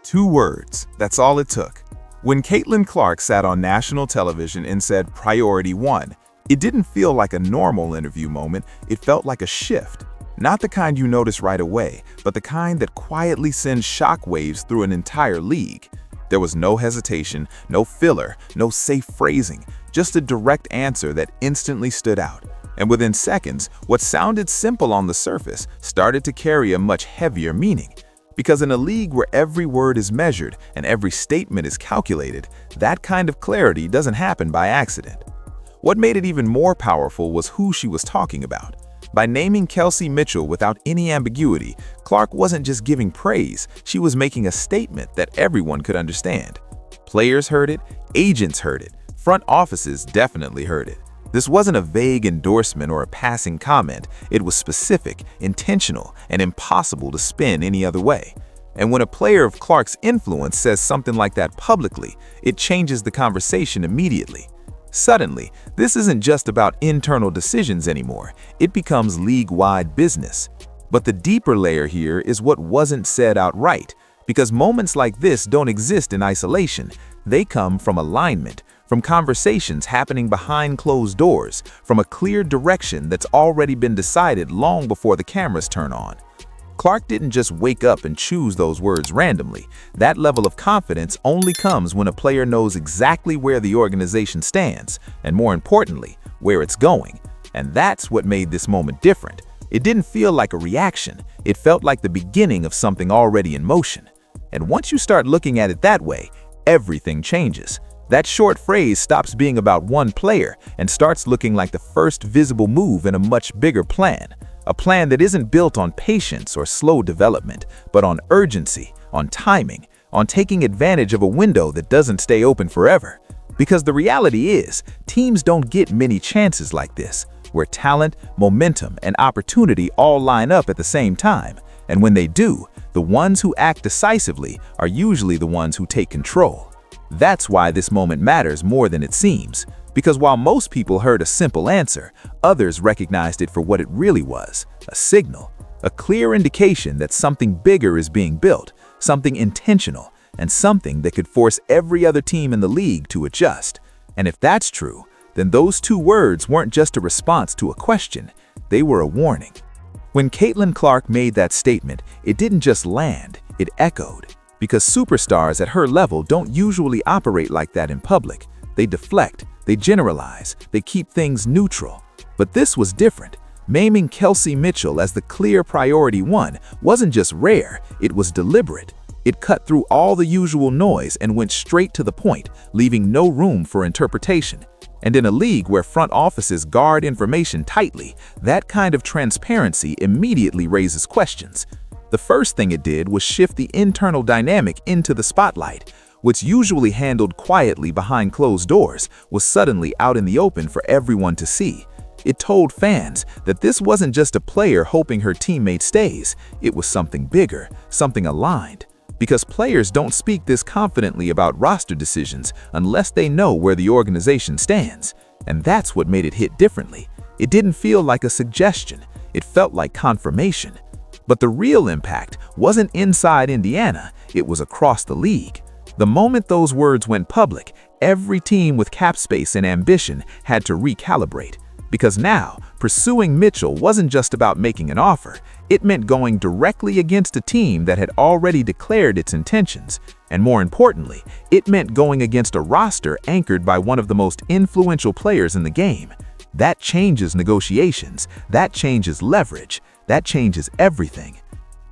2 words, that's all it took. When Caitlin Clark sat on national television and said priority 1, it didn't feel like a normal interview moment, it felt like a shift. Not the kind you notice right away, but the kind that quietly sends shockwaves through an entire league. There was no hesitation, no filler, no safe phrasing, just a direct answer that instantly stood out. And within seconds, what sounded simple on the surface started to carry a much heavier meaning. Because in a league where every word is measured and every statement is calculated, that kind of clarity doesn't happen by accident. What made it even more powerful was who she was talking about. By naming Kelsey Mitchell without any ambiguity, Clark wasn't just giving praise, she was making a statement that everyone could understand. Players heard it, agents heard it, front offices definitely heard it. This wasn't a vague endorsement or a passing comment, it was specific, intentional, and impossible to spin any other way. And when a player of Clark's influence says something like that publicly, it changes the conversation immediately. Suddenly, this isn't just about internal decisions anymore, it becomes league-wide business. But the deeper layer here is what wasn't said outright, because moments like this don't exist in isolation. They come from alignment, from conversations happening behind closed doors, from a clear direction that's already been decided long before the cameras turn on. Clark didn't just wake up and choose those words randomly. That level of confidence only comes when a player knows exactly where the organization stands, and more importantly, where it's going. And that's what made this moment different. It didn't feel like a reaction, it felt like the beginning of something already in motion. And once you start looking at it that way, everything changes. That short phrase stops being about one player and starts looking like the first visible move in a much bigger plan. A plan that isn't built on patience or slow development, but on urgency, on timing, on taking advantage of a window that doesn't stay open forever. Because the reality is, teams don't get many chances like this, where talent, momentum, and opportunity all line up at the same time. And when they do, the ones who act decisively are usually the ones who take control. That's why this moment matters more than it seems, because while most people heard a simple answer, others recognized it for what it really was, a signal, a clear indication that something bigger is being built, something intentional, and something that could force every other team in the league to adjust. And if that's true, then those 2 words weren't just a response to a question, they were a warning. When Caitlin Clark made that statement, it didn't just land, it echoed. Because superstars at her level don't usually operate like that in public. They deflect, they generalize, they keep things neutral. But this was different. Naming Kelsey Mitchell as the clear priority 1 wasn't just rare, it was deliberate. It cut through all the usual noise and went straight to the point, leaving no room for interpretation. And in a league where front offices guard information tightly, that kind of transparency immediately raises questions. The first thing it did was shift the internal dynamic into the spotlight. What's usually handled quietly behind closed doors was suddenly out in the open for everyone to see. It told fans that this wasn't just a player hoping her teammate stays, it was something bigger, something aligned. Because players don't speak this confidently about roster decisions unless they know where the organization stands. And that's what made it hit differently. It didn't feel like a suggestion, it felt like confirmation. But the real impact wasn't inside Indiana, it was across the league. The moment those words went public, every team with cap space and ambition had to recalibrate. Because now, pursuing Mitchell wasn't just about making an offer, it meant going directly against a team that had already declared its intentions. And more importantly, it meant going against a roster anchored by one of the most influential players in the game. That changes negotiations, that changes leverage. That changes everything.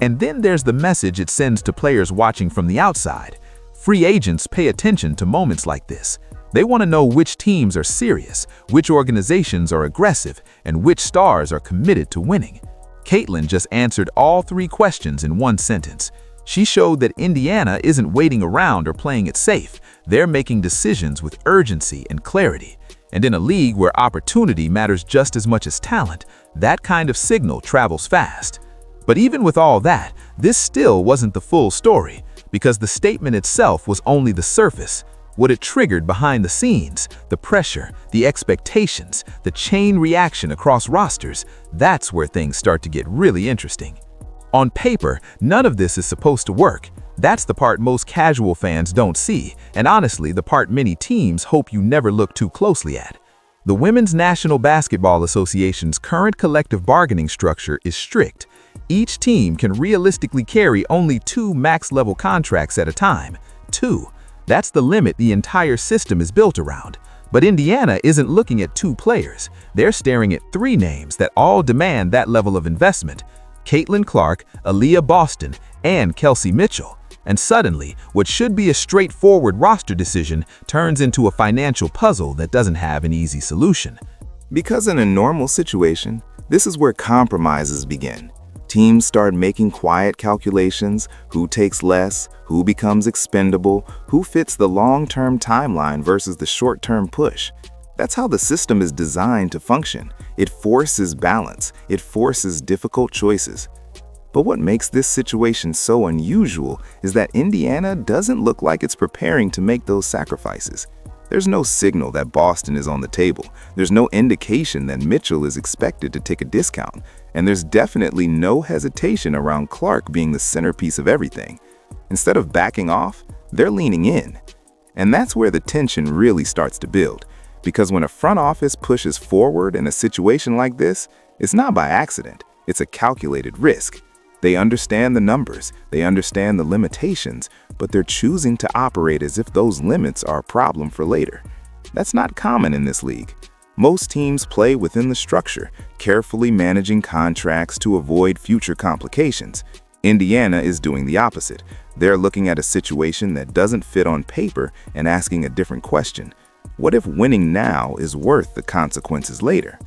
And then there's the message it sends to players watching from the outside. Free agents pay attention to moments like this. They want to know which teams are serious, which organizations are aggressive, and which stars are committed to winning. Caitlin just answered all 3 questions in one sentence. She showed that Indiana isn't waiting around or playing it safe. They're making decisions with urgency and clarity. And in a league where opportunity matters just as much as talent, that kind of signal travels fast. But even with all that, this still wasn't the full story, because the statement itself was only the surface. What it triggered behind the scenes, the pressure, the expectations, the chain reaction across rosters, that's where things start to get really interesting. On paper, none of this is supposed to work. That's the part most casual fans don't see, and honestly, the part many teams hope you never look too closely at. The Women's National Basketball Association's current collective bargaining structure is strict. Each team can realistically carry only 2 max-level contracts at a time. 2. That's the limit the entire system is built around. But Indiana isn't looking at 2 players. They're staring at 3 names that all demand that level of investment: Caitlin Clark, Aaliyah Boston, and Kelsey Mitchell. And suddenly, what should be a straightforward roster decision turns into a financial puzzle that doesn't have an easy solution. Because in a normal situation, this is where compromises begin. Teams start making quiet calculations: who takes less, who becomes expendable, who fits the long-term timeline versus the short-term push. That's how the system is designed to function. It forces balance. It forces difficult choices. But what makes this situation so unusual is that Indiana doesn't look like it's preparing to make those sacrifices. There's no signal that Boston is on the table. There's no indication that Mitchell is expected to take a discount. And there's definitely no hesitation around Clark being the centerpiece of everything. Instead of backing off, they're leaning in. And that's where the tension really starts to build. Because when a front office pushes forward in a situation like this, it's not by accident. It's a calculated risk. They understand the numbers, they understand the limitations, but they're choosing to operate as if those limits are a problem for later. That's not common in this league. Most teams play within the structure, carefully managing contracts to avoid future complications. Indiana is doing the opposite. They're looking at a situation that doesn't fit on paper and asking a different question. What if winning now is worth the consequences later?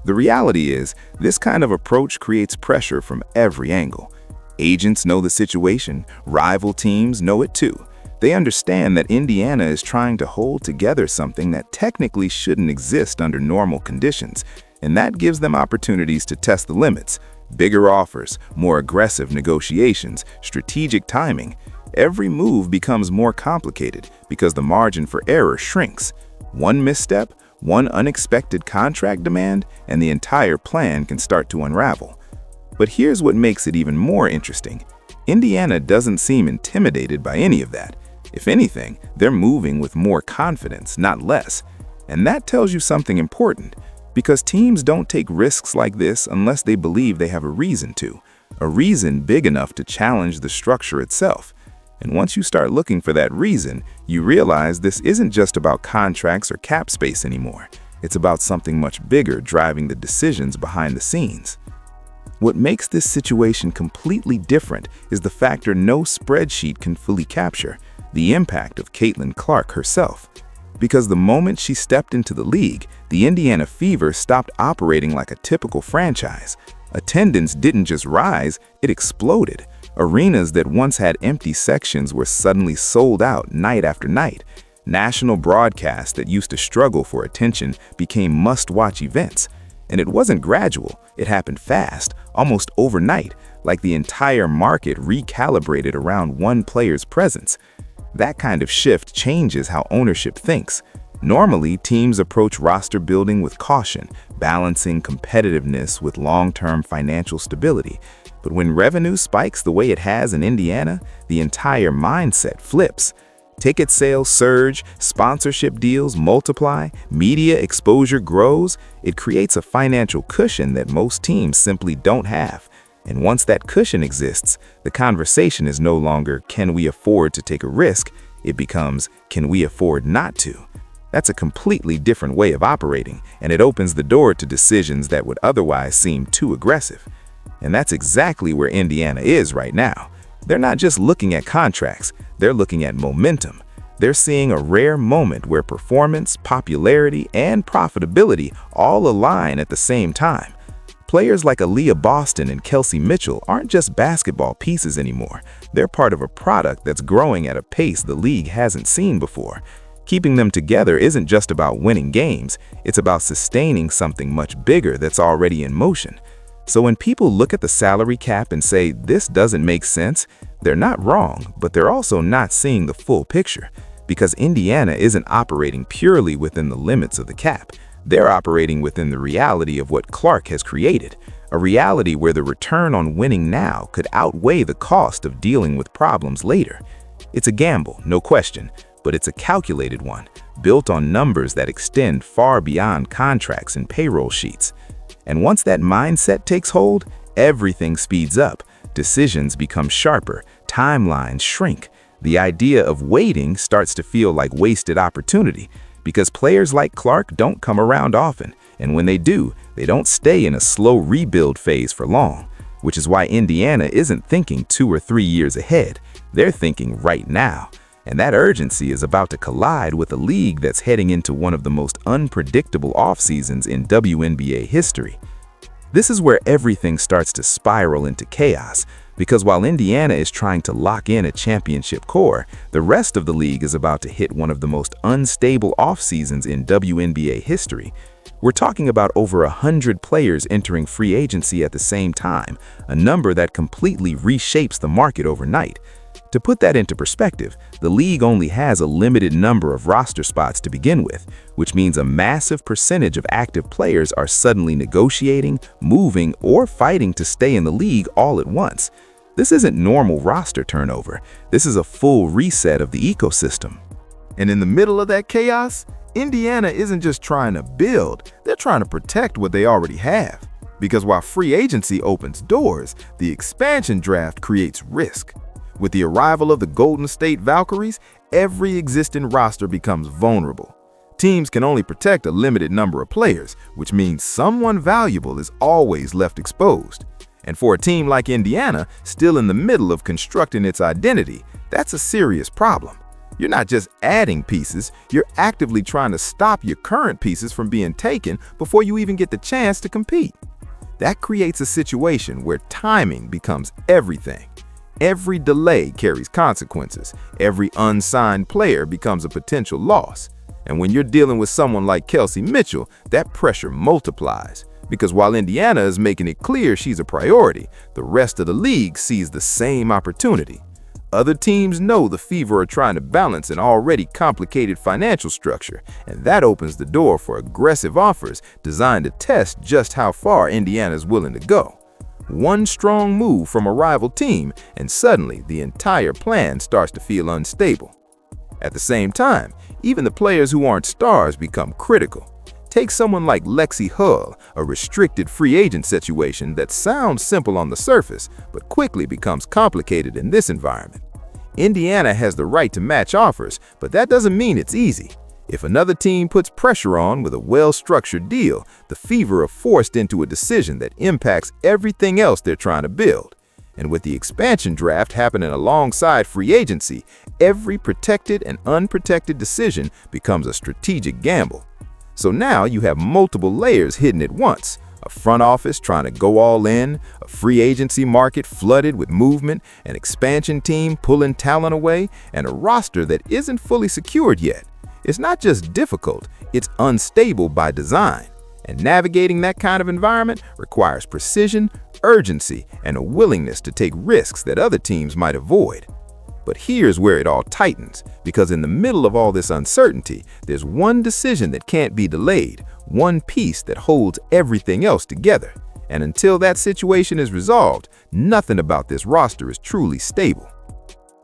The reality is, this kind of approach creates pressure from every angle. Agents know the situation, rival teams know it too. They understand that Indiana is trying to hold together something that technically shouldn't exist under normal conditions, and that gives them opportunities to test the limits. Bigger offers, more aggressive negotiations, strategic timing. Every move becomes more complicated because the margin for error shrinks. One misstep, one unexpected contract demand, and the entire plan can start to unravel. But here's what makes it even more interesting. Indiana doesn't seem intimidated by any of that. If anything, they're moving with more confidence, not less. And that tells you something important, because teams don't take risks like this unless they believe they have a reason to, a reason big enough to challenge the structure itself. And once you start looking for that reason, you realize this isn't just about contracts or cap space anymore. It's about something much bigger driving the decisions behind the scenes. What makes this situation completely different is the factor no spreadsheet can fully capture: the impact of Caitlin Clark herself. Because the moment she stepped into the league, the Indiana Fever stopped operating like a typical franchise. Attendance didn't just rise, it exploded. Arenas that once had empty sections were suddenly sold out night after night. National broadcasts that used to struggle for attention became must-watch events. And it wasn't gradual, it happened fast, almost overnight, like the entire market recalibrated around one player's presence. That kind of shift changes how ownership thinks. Normally, teams approach roster building with caution, balancing competitiveness with long-term financial stability. But when revenue spikes the way it has in Indiana, the entire mindset flips. Ticket sales surge, sponsorship deals multiply, media exposure grows. It creates a financial cushion that most teams simply don't have. And once that cushion exists, the conversation is no longer, can we afford to take a risk? It becomes, can we afford not to? That's a completely different way of operating, and it opens the door to decisions that would otherwise seem too aggressive. And that's exactly where Indiana is right now. They're not just looking at contracts, they're looking at momentum. They're seeing a rare moment where performance, popularity, and profitability all align at the same time. Players like Aaliyah Boston and Kelsey Mitchell aren't just basketball pieces anymore. They're part of a product that's growing at a pace the league hasn't seen before. Keeping them together isn't just about winning games, it's about sustaining something much bigger that's already in motion. So when people look at the salary cap and say, this doesn't make sense, they're not wrong, but they're also not seeing the full picture. Because Indiana isn't operating purely within the limits of the cap. They're operating within the reality of what Clark has created. a reality where the return on winning now could outweigh the cost of dealing with problems later. It's a gamble, no question, but it's a calculated one, built on numbers that extend far beyond contracts and payroll sheets. And once that mindset takes hold, everything speeds up, decisions become sharper, timelines shrink. The idea of waiting starts to feel like wasted opportunity, because players like Clark don't come around often, and when they do, they don't stay in a slow rebuild phase for long, which is why Indiana isn't thinking 2 or 3 years ahead. They're thinking right now, and that urgency is about to collide with a league that's heading into one of the most unpredictable off-seasons in WNBA history. This is where everything starts to spiral into chaos, because while Indiana is trying to lock in a championship core, the rest of the league is about to hit one of the most unstable off-seasons in WNBA history. We're talking about over 100 players entering free agency at the same time, a number that completely reshapes the market overnight. To put that into perspective, the league only has a limited number of roster spots to begin with, which means a massive percentage of active players are suddenly negotiating, moving, or fighting to stay in the league all at once. This isn't normal roster turnover. This is a full reset of the ecosystem. And in the middle of that chaos, Indiana isn't just trying to build, they're trying to protect what they already have. Because while free agency opens doors, the expansion draft creates risk. With the arrival of the Golden State Valkyries, every existing roster becomes vulnerable. Teams can only protect a limited number of players, which means someone valuable is always left exposed. And for a team like Indiana, still in the middle of constructing its identity, that's a serious problem. You're not just adding pieces, you're actively trying to stop your current pieces from being taken before you even get the chance to compete. That creates a situation where timing becomes everything. Every delay carries consequences. Every unsigned player becomes a potential loss. And when you're dealing with someone like Kelsey Mitchell, that pressure multiplies. Because while Indiana is making it clear she's a priority, the rest of the league sees the same opportunity. Other teams know the Fever are trying to balance an already complicated financial structure, and that opens the door for aggressive offers designed to test just how far Indiana is willing to go. One strong move from a rival team, and suddenly the entire plan starts to feel unstable. At the same time, even the players who aren't stars become critical. Take someone like Lexi Hull, a restricted free agent situation that sounds simple on the surface, but quickly becomes complicated in this environment. Indiana has the right to match offers, but that doesn't mean it's easy. If another team puts pressure on with a well-structured deal, the Fever are forced into a decision that impacts everything else they're trying to build. And with the expansion draft happening alongside free agency, every protected and unprotected decision becomes a strategic gamble. So now you have multiple layers hidden at once. A front office trying to go all in, a free agency market flooded with movement, an expansion team pulling talent away, and a roster that isn't fully secured yet. It's not just difficult, it's unstable by design. And navigating that kind of environment requires precision, urgency, and a willingness to take risks that other teams might avoid. But here's where it all tightens, because in the middle of all this uncertainty, there's one decision that can't be delayed, one piece that holds everything else together. And until that situation is resolved, nothing about this roster is truly stable.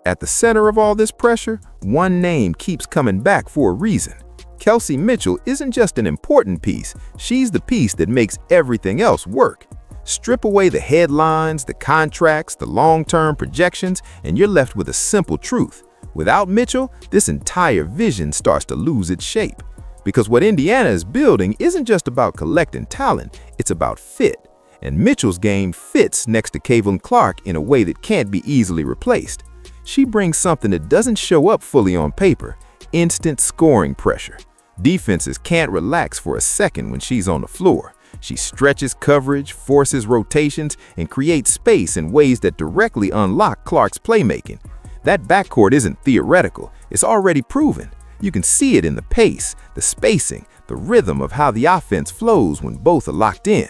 At the center of all this pressure, one name keeps coming back for a reason. Kelsey Mitchell isn't just an important piece, she's the piece that makes everything else work. Strip away the headlines, the contracts, the long-term projections, and you're left with a simple truth. Without Mitchell, this entire vision starts to lose its shape. Because what Indiana is building isn't just about collecting talent, it's about fit. And Mitchell's game fits next to Caitlin Clark in a way that can't be easily replaced. She brings something that doesn't show up fully on paper: instant scoring pressure. Defenses can't relax for a second when she's on the floor. She stretches coverage, forces rotations, and creates space in ways that directly unlock Clark's playmaking. That backcourt isn't theoretical, it's already proven. You can see it in the pace, the spacing, the rhythm of how the offense flows when both are locked in.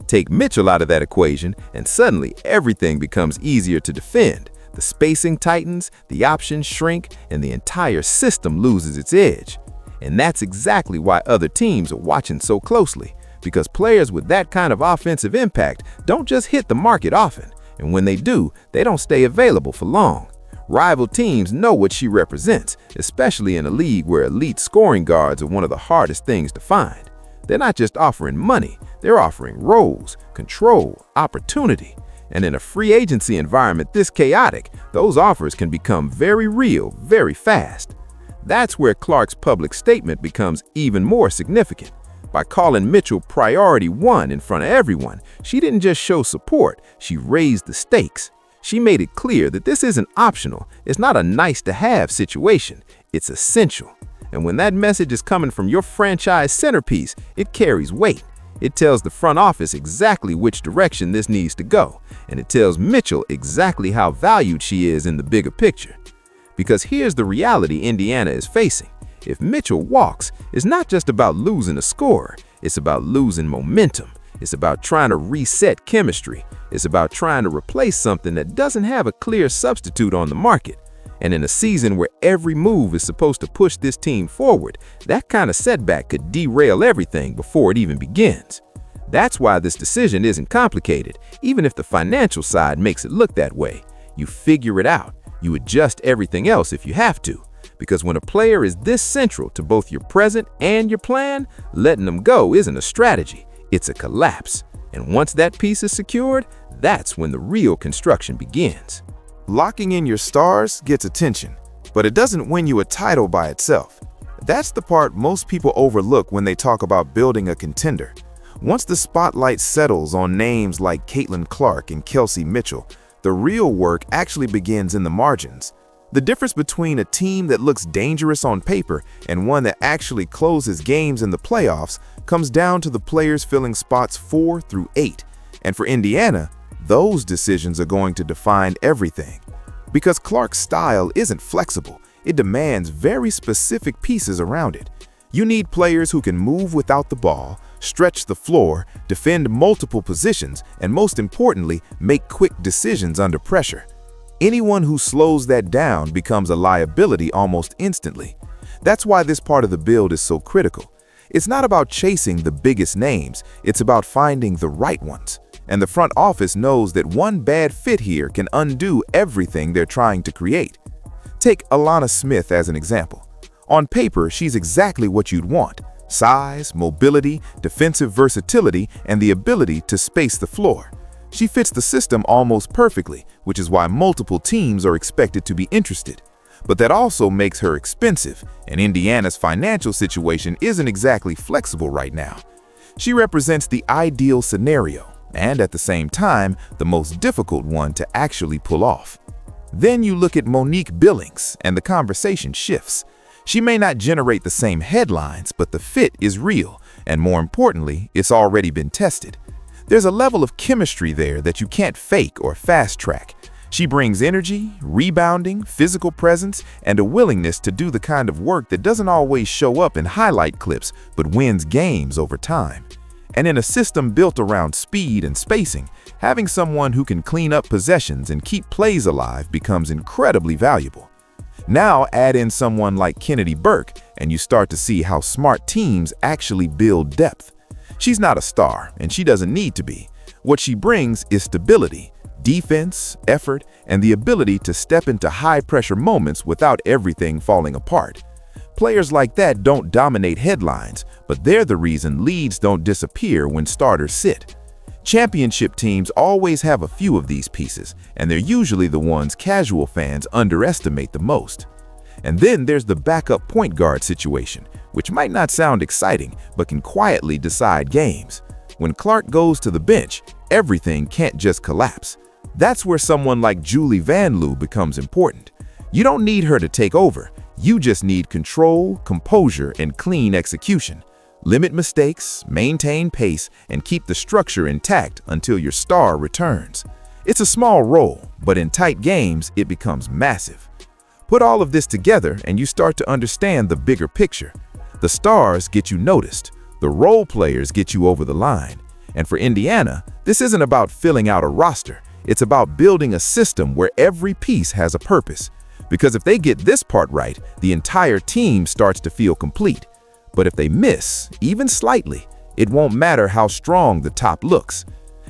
Take Mitchell out of that equation, and suddenly everything becomes easier to defend. The spacing tightens, the options shrink, and the entire system loses its edge. And that's exactly why other teams are watching so closely. because players with that kind of offensive impact don't just hit the market often, and when they do, they don't stay available for long. Rival teams know what she represents, especially in a league where elite scoring guards are one of the hardest things to find. They're not just offering money, they're offering roles, control, opportunity. And in a free agency environment this chaotic, those offers can become very real, very fast. That's where Clark's public statement becomes even more significant. By calling Mitchell priority one in front of everyone, she didn't just show support, she raised the stakes. She made it clear that this isn't optional, it's not a nice-to-have situation, it's essential. And when that message is coming from your franchise centerpiece, it carries weight. It tells the front office exactly which direction this needs to go, and it tells Mitchell exactly how valued she is in the bigger picture. Because here's the reality Indiana is facing. If Mitchell walks, it's not just about losing a scorer, it's about losing momentum. It's about trying to reset chemistry. It's about trying to replace something that doesn't have a clear substitute on the market. And in a season where every move is supposed to push this team forward, that kind of setback could derail everything before it even begins. That's why this decision isn't complicated, even if the financial side makes it look that way. You figure it out. You adjust everything else if you have to. Because when a player is this central to both your present and your plan, letting them go isn't a strategy, it's a collapse. And once that piece is secured, that's when the real construction begins. Locking in your stars gets attention, but it doesn't win you a title by itself. That's the part most people overlook when they talk about building a contender. Once the spotlight settles on names like Caitlin Clark and Kelsey Mitchell, the real work actually begins in the margins. The difference between a team that looks dangerous on paper and one that actually closes games in the playoffs comes down to the players filling spots 4 through 8. And for Indiana, those decisions are going to define everything. Because Clark's style isn't flexible, it demands very specific pieces around it. You need players who can move without the ball, stretch the floor, defend multiple positions, and most importantly, make quick decisions under pressure. Anyone who slows that down becomes a liability almost instantly. That's why this part of the build is so critical. It's not about chasing the biggest names, it's about finding the right ones. And the front office knows that one bad fit here can undo everything they're trying to create. Take Alana Smith as an example. On paper, she's exactly what you'd want: size, mobility, defensive versatility, and the ability to space the floor. She fits the system almost perfectly, which is why multiple teams are expected to be interested. But that also makes her expensive, and Indiana's financial situation isn't exactly flexible right now. She represents the ideal scenario, and at the same time, the most difficult one to actually pull off. Then you look at Monique Billings, and the conversation shifts. She may not generate the same headlines, but the fit is real, and more importantly, it's already been tested. There's a level of chemistry there that you can't fake or fast-track. She brings energy, rebounding, physical presence, and a willingness to do the kind of work that doesn't always show up in highlight clips, but wins games over time. And in a system built around speed and spacing, having someone who can clean up possessions and keep plays alive becomes incredibly valuable. Now add in someone like Kennedy Burke, and you start to see how smart teams actually build depth. She's not a star, and she doesn't need to be. What she brings is stability, defense, effort, and the ability to step into high-pressure moments without everything falling apart. Players like that don't dominate headlines, but they're the reason leads don't disappear when starters sit. Championship teams always have a few of these pieces, and they're usually the ones casual fans underestimate the most. And then there's the backup point guard situation, which might not sound exciting, but can quietly decide games. When Clark goes to the bench, everything can't just collapse. That's where someone like Julie Van Loo becomes important. You don't need her to take over. You just need control, composure, and clean execution. Limit mistakes, maintain pace, and keep the structure intact until your star returns. It's a small role, but in tight games, it becomes massive. Put all of this together and you start to understand the bigger picture. The stars get you noticed. The role players get you over the line. And for Indiana, this isn't about filling out a roster. It's about building a system where every piece has a purpose. Because if they get this part right, the entire team starts to feel complete. But if they miss, even slightly, It won't matter how strong the top looks.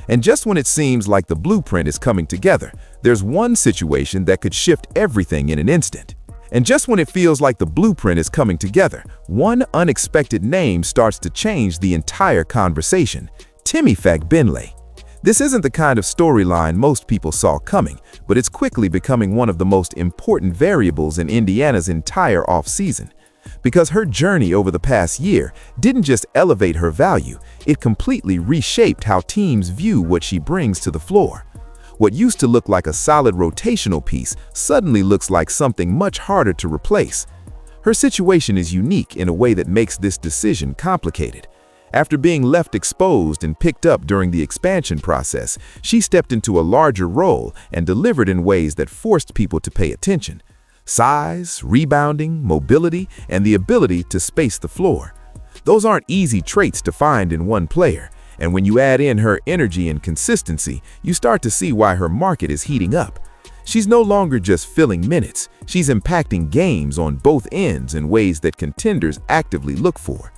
And just when it seems like the blueprint is coming together, there's one situation that could shift everything in an instant. And just when it feels like the blueprint is coming together, one unexpected name starts to change the entire conversation: Timofey Benley. This isn't the kind of storyline most people saw coming, but it's quickly becoming one of the most important variables in Indiana's entire offseason. Because her journey over the past year didn't just elevate her value, it completely reshaped how teams view what she brings to the floor. What used to look like a solid rotational piece suddenly looks like something much harder to replace. Her situation is unique in a way that makes this decision complicated. After being left exposed and picked up during the expansion process, she stepped into a larger role and delivered in ways that forced people to pay attention. Size, rebounding, mobility, and the ability to space the floor. Those aren't easy traits to find in one player, and when you add in her energy and consistency, you start to see why her market is heating up. She's no longer just filling minutes, she's impacting games on both ends in ways that contenders actively look for.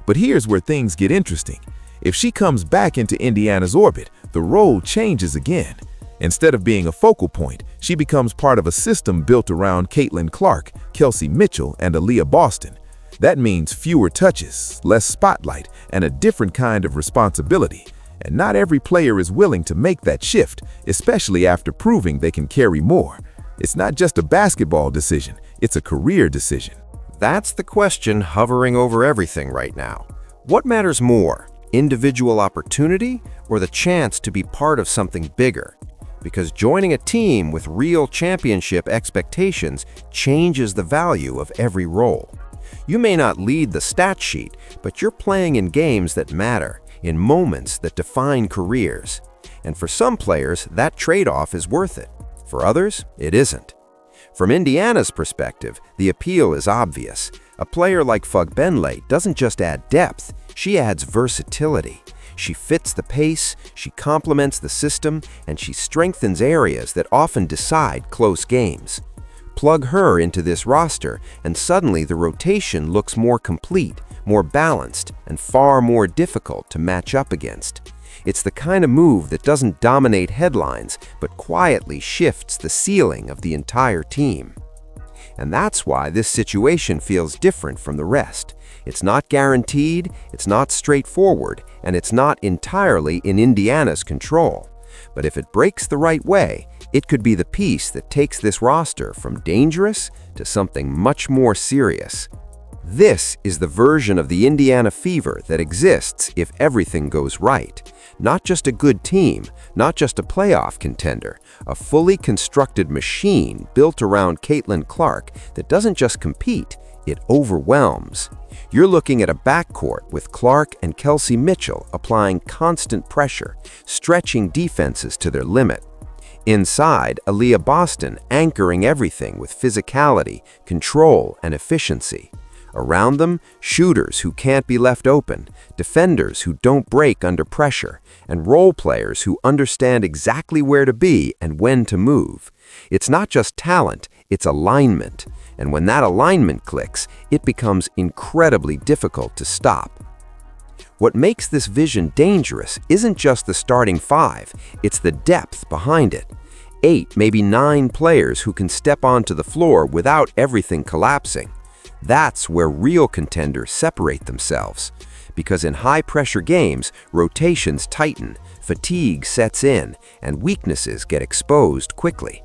But here's where things get interesting. If she comes back into Indiana's orbit, the role changes again. Instead of being a focal point, she becomes part of a system built around Caitlin Clark, Kelsey Mitchell, and Aaliyah Boston. That means fewer touches, less spotlight, and a different kind of responsibility. And not every player is willing to make that shift, especially after proving they can carry more. It's not just a basketball decision, it's a career decision. That's the question hovering over everything right now. What matters more, individual opportunity or the chance to be part of something bigger? Because joining a team with real championship expectations changes the value of every role. You may not lead the stat sheet, but you're playing in games that matter, in moments that define careers. And for some players, that trade-off is worth it. For others, it isn't. From Indiana's perspective, the appeal is obvious. A player like Benley doesn't just add depth, she adds versatility. She fits the pace, she complements the system, and she strengthens areas that often decide close games. Plug her into this roster, and suddenly the rotation looks more complete, more balanced, and far more difficult to match up against. It's the kind of move that doesn't dominate headlines, but quietly shifts the ceiling of the entire team. And that's why this situation feels different from the rest. It's not guaranteed, it's not straightforward, and it's not entirely in Indiana's control. But if it breaks the right way, it could be the piece that takes this roster from dangerous to something much more serious. This is the version of the Indiana fever that exists if everything goes right. Not just a good team, not just a playoff contender, a fully constructed machine built around Caitlin Clark that doesn't just compete, it overwhelms. You're looking at a backcourt with Clark and Kelsey Mitchell applying constant pressure, stretching defenses to their limit. Inside, Aaliyah Boston anchoring everything with physicality, control, and efficiency. Around them, shooters who can't be left open, defenders who don't break under pressure, and role players who understand exactly where to be and when to move. It's not just talent, it's alignment. And when that alignment clicks, it becomes incredibly difficult to stop. What makes this vision dangerous isn't just the starting five, it's the depth behind it. 8, maybe 9 players who can step onto the floor without everything collapsing. That's where real contenders separate themselves. Because in high-pressure games, rotations tighten, fatigue sets in, and weaknesses get exposed quickly.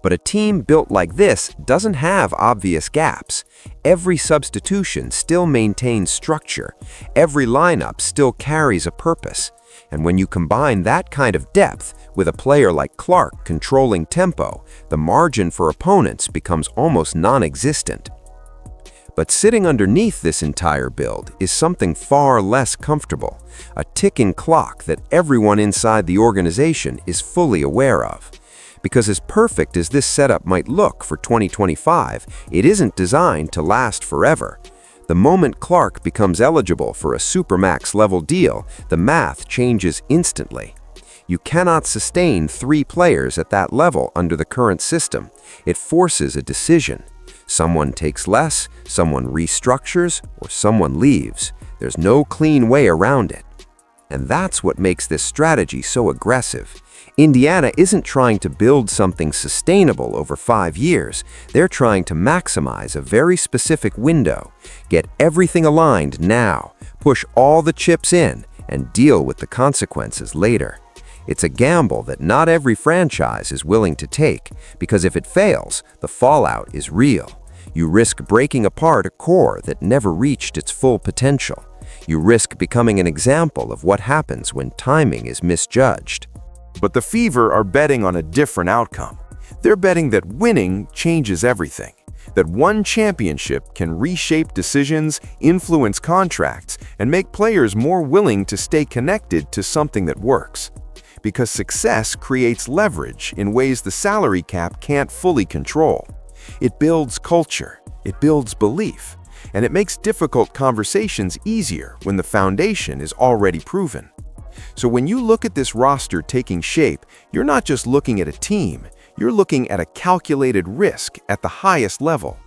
But a team built like this doesn't have obvious gaps. Every substitution still maintains structure. Every lineup still carries a purpose. And when you combine that kind of depth with a player like Clark controlling tempo, the margin for opponents becomes almost non-existent. But sitting underneath this entire build is something far less comfortable, a ticking clock that everyone inside the organization is fully aware of. Because as perfect as this setup might look for 2025, it isn't designed to last forever. The moment Clark becomes eligible for a Supermax level deal, the math changes instantly. You cannot sustain 3 players at that level under the current system. It forces a decision. Someone takes less, someone restructures, or someone leaves. There's no clean way around it. And that's what makes this strategy so aggressive. Indiana isn't trying to build something sustainable over 5 years. They're trying to maximize a very specific window, get everything aligned now, push all the chips in, and deal with the consequences later. It's a gamble that not every franchise is willing to take, because if it fails, the fallout is real. You risk breaking apart a core that never reached its full potential. You risk becoming an example of what happens when timing is misjudged. But the Fever are betting on a different outcome. They're betting that winning changes everything, that one championship can reshape decisions, influence contracts, and make players more willing to stay connected to something that works. Because success creates leverage in ways the salary cap can't fully control. It builds culture, it builds belief, and it makes difficult conversations easier when the foundation is already proven. So when you look at this roster taking shape, you're not just looking at a team, you're looking at a calculated risk at the highest level.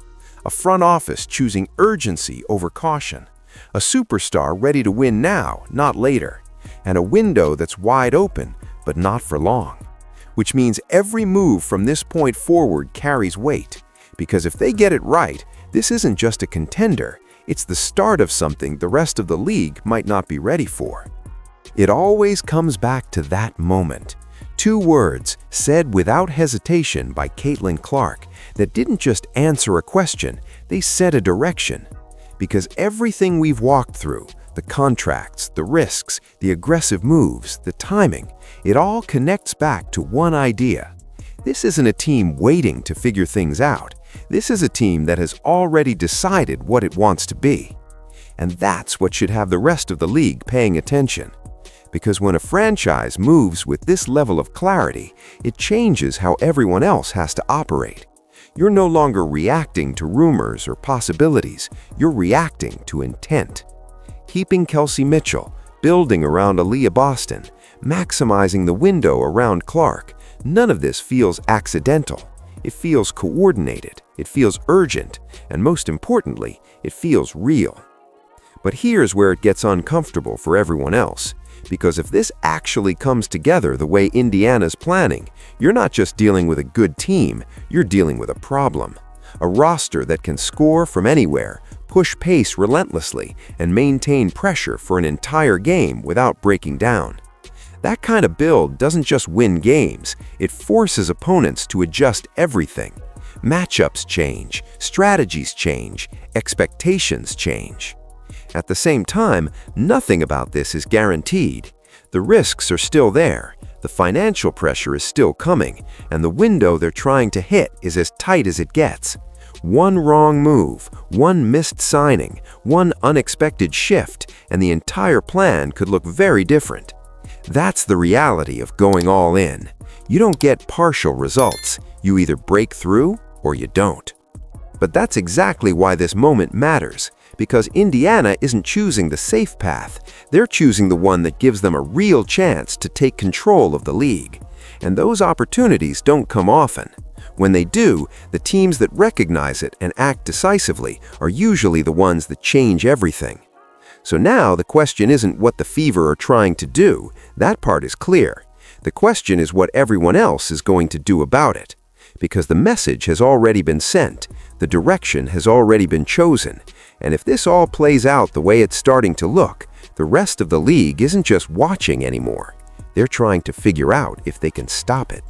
A front office choosing urgency over caution, a superstar ready to win now, not later, and a window that's wide open, but not for long. Which means every move from this point forward carries weight, because if they get it right, this isn't just a contender, it's the start of something the rest of the league might not be ready for. It always comes back to that moment. 2 words said without hesitation by Caitlin Clark that didn't just answer a question, they set a direction. Because everything we've walked through, the contracts, the risks, the aggressive moves, the timing, it all connects back to one idea. This isn't a team waiting to figure things out. This is a team that has already decided what it wants to be. And that's what should have the rest of the league paying attention. Because when a franchise moves with this level of clarity, it changes how everyone else has to operate. You're no longer reacting to rumors or possibilities, you're reacting to intent. Keeping Kelsey Mitchell, building around Aaliyah Boston, maximizing the window around Clark, none of this feels accidental. It feels coordinated, it feels urgent, and most importantly, it feels real. But here's where it gets uncomfortable for everyone else. Because if this actually comes together the way Indiana's planning, you're not just dealing with a good team, you're dealing with a problem. A roster that can score from anywhere, push pace relentlessly, and maintain pressure for an entire game without breaking down. That kind of build doesn't just win games, it forces opponents to adjust everything. Matchups change, strategies change, expectations change. At the same time, nothing about this is guaranteed. The risks are still there, the financial pressure is still coming, and the window they're trying to hit is as tight as it gets. One wrong move, one missed signing, one unexpected shift, and the entire plan could look very different. That's the reality of going all in. You don't get partial results. You either break through or you don't. But that's exactly why this moment matters. Because Indiana isn't choosing the safe path, they're choosing the one that gives them a real chance to take control of the league. And those opportunities don't come often. When they do, the teams that recognize it and act decisively are usually the ones that change everything. So now the question isn't what the Fever are trying to do, that part is clear. The question is what everyone else is going to do about it. Because the message has already been sent, the direction has already been chosen, and if this all plays out the way it's starting to look, the rest of the league isn't just watching anymore. They're trying to figure out if they can stop it.